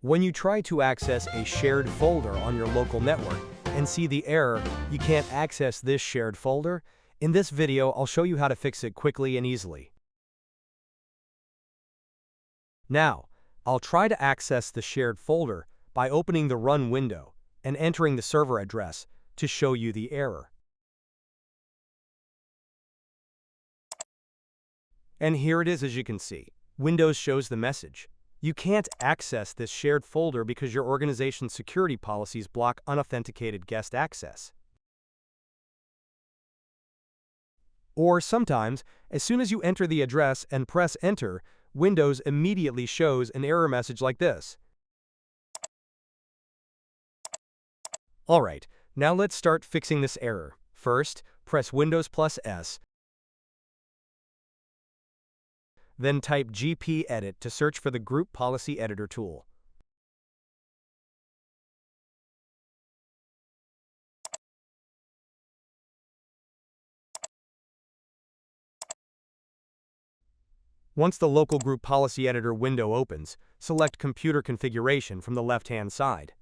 When you try to access a shared folder on your local network and see the error, "You can't access this shared folder," in this video I'll show you how to fix it quickly and easily. Now, I'll try to access the shared folder by opening the Run window and entering the server address to show you the error. And here it is, as you can see. Windows shows the message. You can't access this shared folder because your organization's security policies block unauthenticated guest access. Or sometimes, as soon as you enter the address and press Enter, Windows immediately shows an error message like this. Alright, now let's start fixing this error. First, press Windows plus S. Then type gpedit to search for the Group Policy Editor tool. Once the local Group Policy Editor window opens, select Computer Configuration from the left-hand side.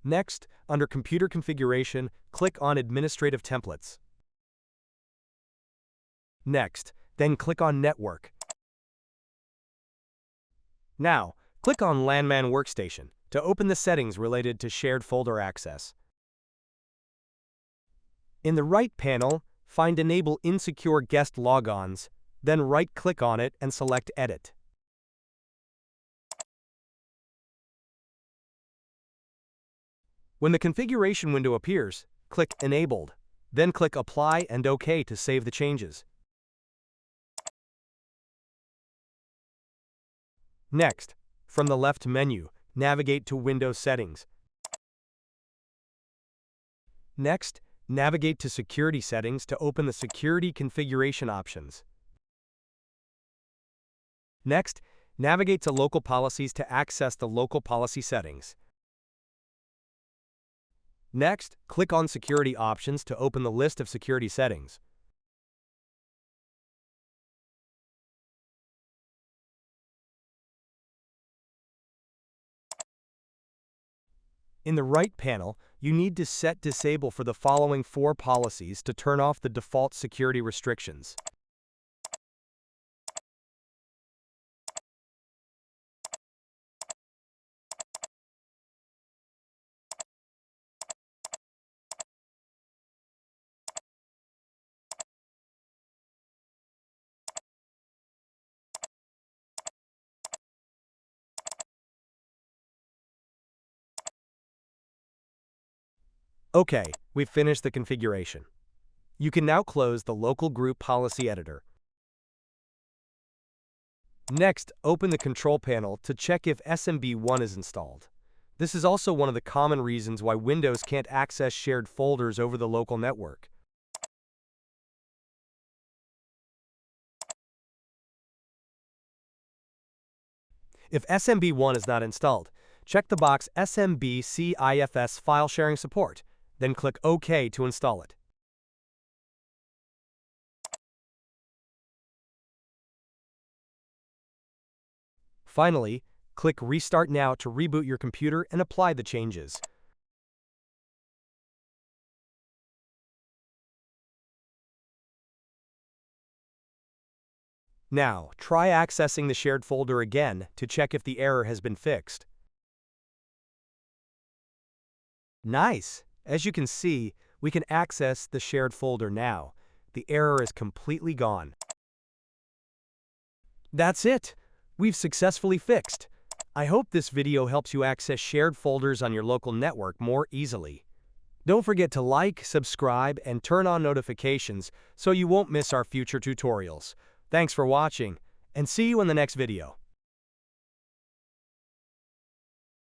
Next, under Computer Configuration, click on Administrative Templates. Next, then click on Network. Now, click on Landman Workstation to open the settings related to shared folder access. In the right panel, find Enable Insecure Guest Logons, then right-click on it and select Edit. When the configuration window appears, click Enabled, then click Apply and OK to save the changes. Next, from the left menu, navigate to Windows Settings. Next, navigate to Security Settings to open the Security Configuration options. Next, navigate to Local Policies to access the local policy settings. Next, click on Security Options to open the list of security settings. In the right panel, you need to set Disable for the following 4 policies to turn off the default security restrictions. Okay, we've finished the configuration. You can now close the local Group Policy Editor. Next, open the Control Panel to check if SMB1 is installed. This is also one of the common reasons why Windows can't access shared folders over the local network. If SMB1 is not installed, check the box SMB CIFS File Sharing Support. Then click OK to install it. Finally, click Restart Now to reboot your computer and apply the changes. Now, try accessing the shared folder again to check if the error has been fixed. Nice! As you can see, we can access the shared folder now. The error is completely gone. That's it! We've successfully fixed. I hope this video helps you access shared folders on your local network more easily. Don't forget to like, subscribe, and turn on notifications so you won't miss our future tutorials. Thanks for watching, and see you in the next video.